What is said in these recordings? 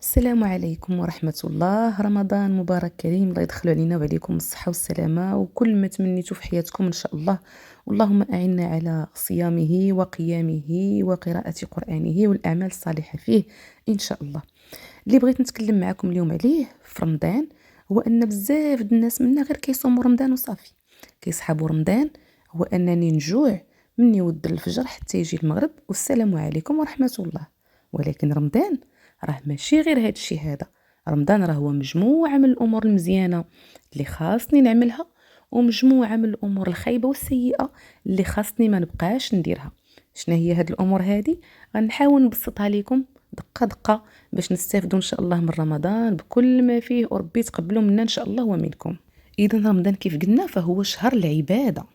السلام عليكم ورحمة الله. رمضان مبارك كريم، الله يدخل علينا وعليكم الصحة والسلامة وكل ما تمنيتوا في حياتكم إن شاء الله. اللهم أعنا على صيامه وقيامه وقراءة قرآنه والأعمال الصالحة فيه إن شاء الله. اللي بغيت نتكلم معكم اليوم عليه في رمضان هو أن بزاف د الناس منا غير كيصوموا رمضان وصافي، كيصحابوا رمضان هو أنني نجوع من يود الفجر حتى يجي المغرب والسلام عليكم ورحمة الله. ولكن رمضان راه ماشي غير هاد الشيء هذا. رمضان راه هو مجموعة من الأمور المزيانة اللي خاصني نعملها، ومجموعة من الأمور الخايبة والسيئة اللي خاصني ما نبقاش نديرها. شنو هي هاد الأمور هادي؟ غنحاول نبسطها لكم دقة دقة باش نستافدوا إن شاء الله من رمضان بكل ما فيه، وربي يتقبلوا منا إن شاء الله ومنكم. إذا رمضان كيف قلنا فهو شهر العبادة،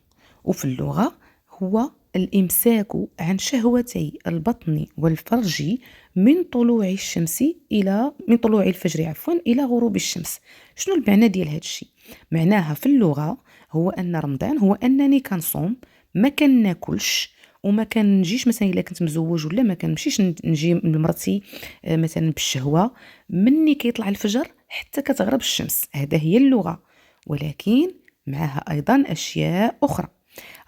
وفي اللغة هو الإمساك عن شهوتي البطن والفرج من طلوع الفجر إلى غروب الشمس. شنو المعنى ديال هذا الشيء؟ معناها في اللغة هو أن رمضان هو أنني كنصوم، ما كناكلش وما كنجيش مثلا الا كنت مزوج ولا ما كنمشيش نجي لمرتي مثلا بالشهوة مني كيطلع الفجر حتى كتغرب الشمس. هذا هي اللغة، ولكن معها أيضا أشياء أخرى.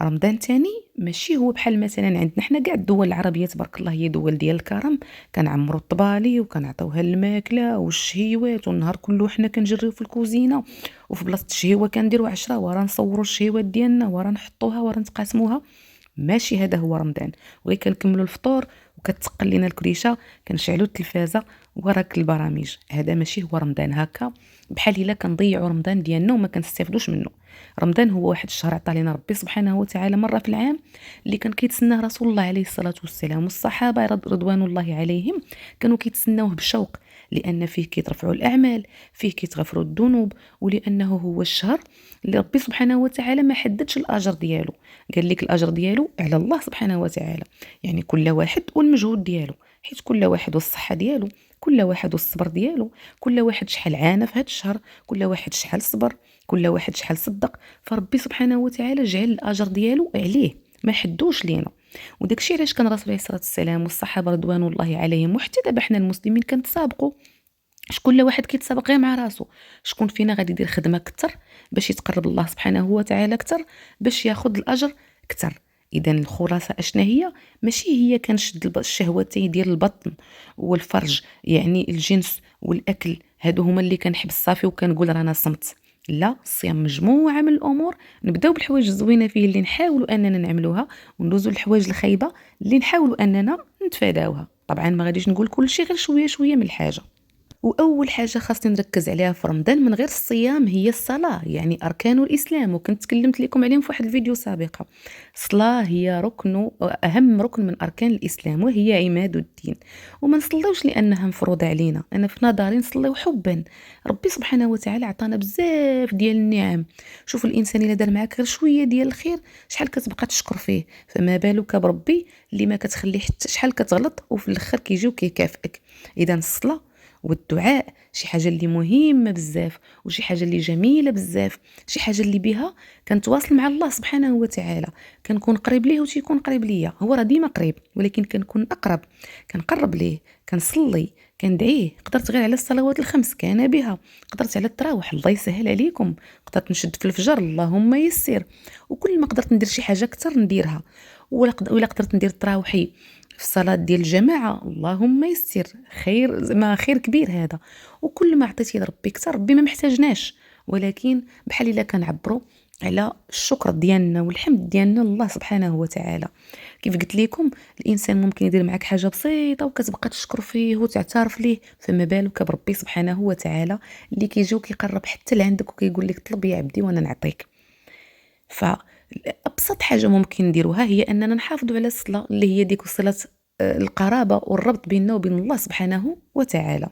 رمضان تاني ماشي هو بحال مثلا عندنا حنا كاع الدول العربيه تبارك الله، هي دول ديال الكرم، كنعمروا الطبالي وكنعطيوها الماكله والشهيوات والنهار كله حنا كنجريو في الكوزينه، وفي بلاصه الشهيوه كنديروا 10 ورا نصوروا الشهيوات ديالنا ورا نحطوها ورا نتقاسموها. ماشي هذا هو رمضان. وغير كنكملوا الفطور وكتقل لينا الكريشه، كنشعلوا التلفازه وراك البرامج. هذا ماشي هو رمضان. هكا بحال الا كنضيعوا رمضان ديالنا وما كنستافدوش منه. رمضان هو واحد الشهر عطى لنا ربي سبحانه وتعالى مره في العام، اللي كان كيتسناه رسول الله عليه الصلاه والسلام، والصحابه رضوان الله عليهم كانوا كيتسناوه بشوق، لان فيه كيترفعوا الاعمال، فيه كيتغفروا الذنوب، ولانه هو الشهر اللي ربي سبحانه وتعالى ما حددش الاجر ديالو. قال لك الاجر ديالو على الله سبحانه وتعالى، يعني كل واحد والمجهود ديالو، حيت كل واحد والصحه ديالو، كل واحد والصبر ديالو، كل واحد شحال عانى في هذا الشهر، كل واحد شحال صبر، كل واحد شحال صدق. فربي سبحانه وتعالى جعل الاجر ديالو عليه، ما حدوش لينا. وداكشي علاش كان الرسول عليه الصلاه والسلام والصحابه رضوان الله عليهم وحتى دابا حنا المسلمين كنتسابقوا. كل واحد كيتسابق غير مع راسو، شكون فينا غادي يدير خدمه كتر باش يتقرب الله سبحانه وتعالى كتر، باش ياخذ الاجر كتر. اذا الخلاصه اشنا هي؟ ماشي هي كنشد الشهوتين ديال البطن والفرج، يعني الجنس والاكل، هادو هما اللي كنحبس صافي وكنقول رانا صمت. لا، الصيام مجموعه من الامور. نبداو بالحوايج الزوينه فيه اللي نحاولوا اننا نعملوها، وندوزوا للحوايج الخايبه اللي نحاولوا اننا نتفاداوها. طبعا ما غاديش نقول كل شيء، غير شويه شويه من الحاجه. واول حاجه خاصني نركز عليها في رمضان من غير الصيام هي الصلاه، يعني اركان الاسلام، وكنت تكلمت لكم عليهم في واحد الفيديو سابقه. الصلاه هي ركن، اهم ركن من اركان الاسلام، وهي عماد الدين. وما نصليوش لانها مفروضه علينا، انا في نظري نصليو حبا. ربي سبحانه وتعالى عطانا بزاف ديال النعم. شوف الانسان الا دار معاك غير شويه ديال الخير شحال كتبقى تشكر فيه، فما بالك بربي اللي ما كتخليه حتى شحال كتغلط وفي الاخر كيجي وكيكافئك. اذا الصلاه والدعاء شي حاجه اللي مهمه بزاف، وشي حاجه اللي جميله بزاف، شي حاجه اللي بها كنتواصل مع الله سبحانه وتعالى، كنكون قريب ليه وتيكون قريب ليا. هو راه ديما قريب، ولكن كنكون اقرب، كنقرب ليه، كنصلي، كندعيه. قدرت غير على الصلوات الخمس كان بها، قدرت على التراوح الله يسهل عليكم، قدرت نشد في الفجر اللهم يسر. وكل ما قدرت ندير شي حاجه اكثر نديرها. ولا قدرت ندير التراوحي في الصلاة ديال الجماعة اللهم يسر، خير ما خير كبير هذا. وكل ما عطيتي لربي كتر ربي ما محتاجناش، ولكن بحال الا كنعبروا على الشكر ديالنا والحمد ديالنا لله سبحانه وتعالى. كيف قلت لكم الانسان ممكن يدير معك حاجه بسيطه وكتبقى تشكر فيه وتعترف ليه، فما بالك بربي سبحانه وتعالى اللي كيجي وكيقرب حتى لعندك وكيقول لك طلب يا عبدي وانا نعطيك. فأبسط حاجة ممكن نديروها هي أننا نحافظوا على الصلاة اللي هي ديك صلة القرابة والربط بيننا وبين الله سبحانه وتعالى.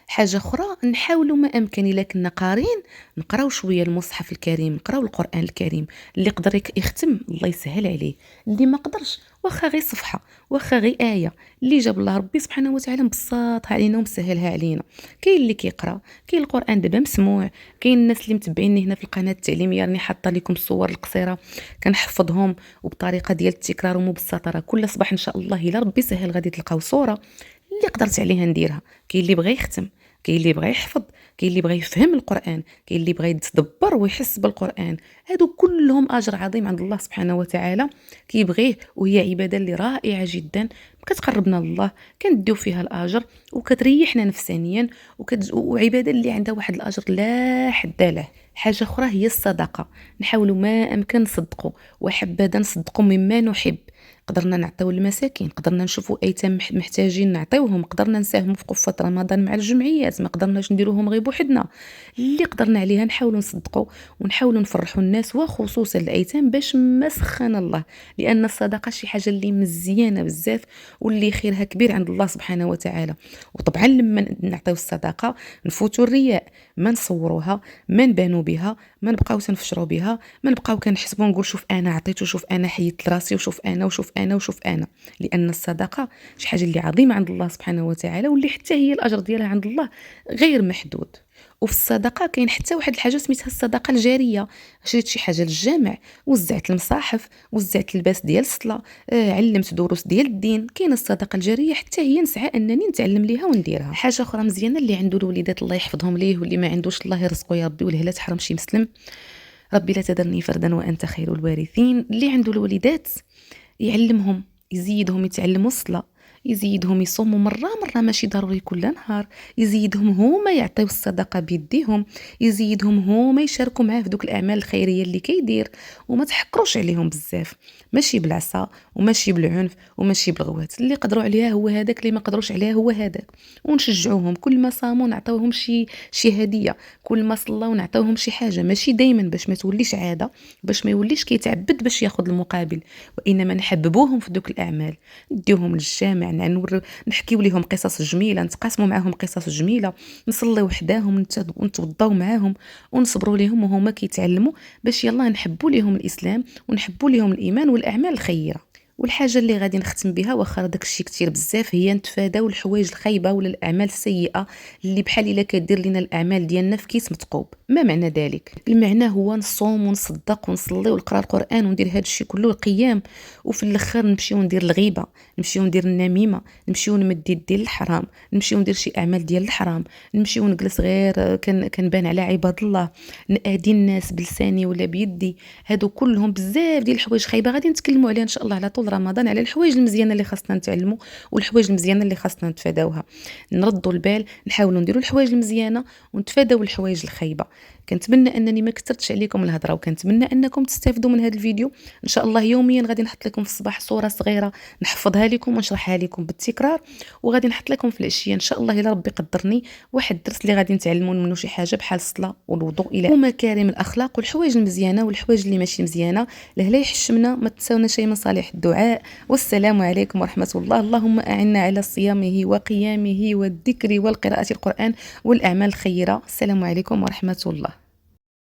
حاجة أخرى، نحاولوا ما أمكن إلا كنا قارين نقراو شوية المصحف الكريم، نقراو القرآن الكريم. اللي قدر يختم الله يسهل عليه، اللي ما قدرش واخا غير صفحة، واخا غير آية اللي جاب الله ربي سبحانه وتعالى مبسطها علينا ومسهلها علينا. كاين اللي كيقرا، كاين القرآن دابا مسموع، كاين الناس اللي متبعيني هنا في القناة التعليمية راني حاطه لكم الصور القصيرة كنحفظهم وبطريقة ديال التكرار ومبسطة. راه كل صباح إن شاء الله إلا ربي سهل غادي تلقاو صورة اللي قدرت عليها نديرها. كاين اللي بغى يختم، كاين اللي بغى يحفظ، كاين اللي بغى يفهم القرآن، كاين اللي بغى يتدبر ويحس بالقرآن. هادو كلهم أجر عظيم عند الله سبحانه وتعالى كيبغيه، وهي عبادة اللي رائعة جدا كتقربنا لله، كنديو فيها الأجر وكتريحنا نفسانيا، وعبادة اللي عندها واحد الأجر لا حد له. حاجة أخرى هي الصدقة، نحاولوا ما أمكن نصدقوا، وحبذا نصدقوا مما نحب. قدرنا نعطيو المساكين، قدرنا نشوفوا ايتام محتاجين نعطيوهم، قدرنا نساهموا في قفة رمضان مع الجمعيات، ما قدرناش نديروهم غير بوحدنا. اللي قدرنا عليها نحاولوا نصدقوا ونحاولوا نفرحوا الناس، وخصوصا الايتام باش ما سخن الله، لان الصدقه شي حاجه اللي مزيانه بزاف واللي خيرها كبير عند الله سبحانه وتعالى. وطبعا لما نعطيو الصدقه نفوتوا الرياء، ما نصوروها، ما نبانوا بها، ما نبقاو تنفشروا بها، ما نبقاو كنحسبوا نقول شوف انا عطيت وشوف انا حيدت راسي وشوف انا وشوف انا وشوف انا. لان الصدقه شي حاجه اللي عظيمه عند الله سبحانه وتعالى، واللي حتى هي الاجر ديالها عند الله غير محدود. وفي الصدقه كاين حتى واحد الحاجه سميتها الصدقه الجاريه. شريت شي حاجه للجامع، وزعت المصاحف، وزعت الباس ديال الصلاه، علمت دروس ديال الدين. كاين الصدقه الجاريه حتى هي نسعى انني نتعلم ليها ونديرها. حاجه اخرى مزيانه اللي عنده الوليدات الله يحفظهم ليه، واللي ما عندوش الله يرزقه يا ربي، والهلا تحرم شي مسلم. ربي لا تذرني فردا وانت خير الوارثين. اللي عنده الوليدات يعلمهم، يزيدهم يتعلموا الصلاة، يزيدهم يصوموا مرة ماشي ضروري كل نهار، يزيدهم هما يعطيو الصدقة بيديهم، يزيدهم هما يشاركوا معاه في دوك الأعمال الخيرية اللي كيدير. وما تحكروش عليهم بزاف، ماشي بالعصا وماشي بالعنف وماشي بالغوات. اللي قدروا عليها هو هذاك، اللي ما قدروش عليها هو هذاك. ونشجعوهم، كل ما صاموا نعطيوهم شي هدية، كل ما صلاو نعطيوهم شي حاجة، ماشي دايما باش ما توليش عادة، باش ما يوليش كيتعبد باش ياخذ المقابل، وإنما نحببوهم في دوك الأعمال، نديوهم للجامع، نحكيو ليهم قصص جميلة، نتقاسموا معاهم قصص جميلة، نصليو وحداهم، نتوضاو معاهم، ونصبروا ليهم وهما كيتعلموا، باش يلا نحبوا ليهم الإسلام ونحبوا ليهم الإيمان والأعمال الخيرة. والحاجه اللي غادي نختم بها، واخا داك الشيء كتير بزاف، هي نتفاداو الحوايج الخايبه ولا الاعمال السيئه اللي بحال الا كدير لنا الاعمال ديالنا في كيس مثقوب. ما معنى ذلك؟ المعنى هو نصوم ونصدق ونصلي ونقرا القران وندير هذا الشيء كله القيام، وفي الاخر نمشيو ندير الغيبه، نمشيو ندير النميمه، نمشيو نمد يدي للحرام، نمشيو ندير شي اعمال ديال الحرام، نمشيو نجلس غير كنبان على عباد الله، نادي الناس بلساني ولا بيدي. هادو كلهم بزاف ديال الحوايج خايبه غادي نتكلموا عليها ان شاء الله على طول رمضان، على الحوايج المزيانه اللي خاصنا نتعلموا والحوايج المزيانه اللي خاصنا نتفاداوها. نردوا البال، نحاولوا نديروا الحوايج المزيانه ونتفاداو الحوايج الخايبه. كنتمنى انني ما كثرتش عليكم الهضره، وكنتمنى انكم تستافدوا من هذا الفيديو. ان شاء الله يوميا غادي نحط لكم في الصباح صوره صغيره نحفظها لكم ونشرحها لكم بالتكرار، وغادي نحط لكم في العشيه ان شاء الله الا ربي قدرني واحد الدرس اللي غادي نتعلموا منه شي حاجه بحال الصلاه والوضوء الى ومكارم الاخلاق والحوايج المزيانه والحوايج اللي ماشي مزيانه. لهلا يحشمنا، ما تنساونا شيء من صالح الدعاء. والسلام عليكم ورحمه الله. اللهم اعنا على صيامه وقيامه والذكر والقراءه القران والاعمال الخيره. السلام عليكم ورحمه الله.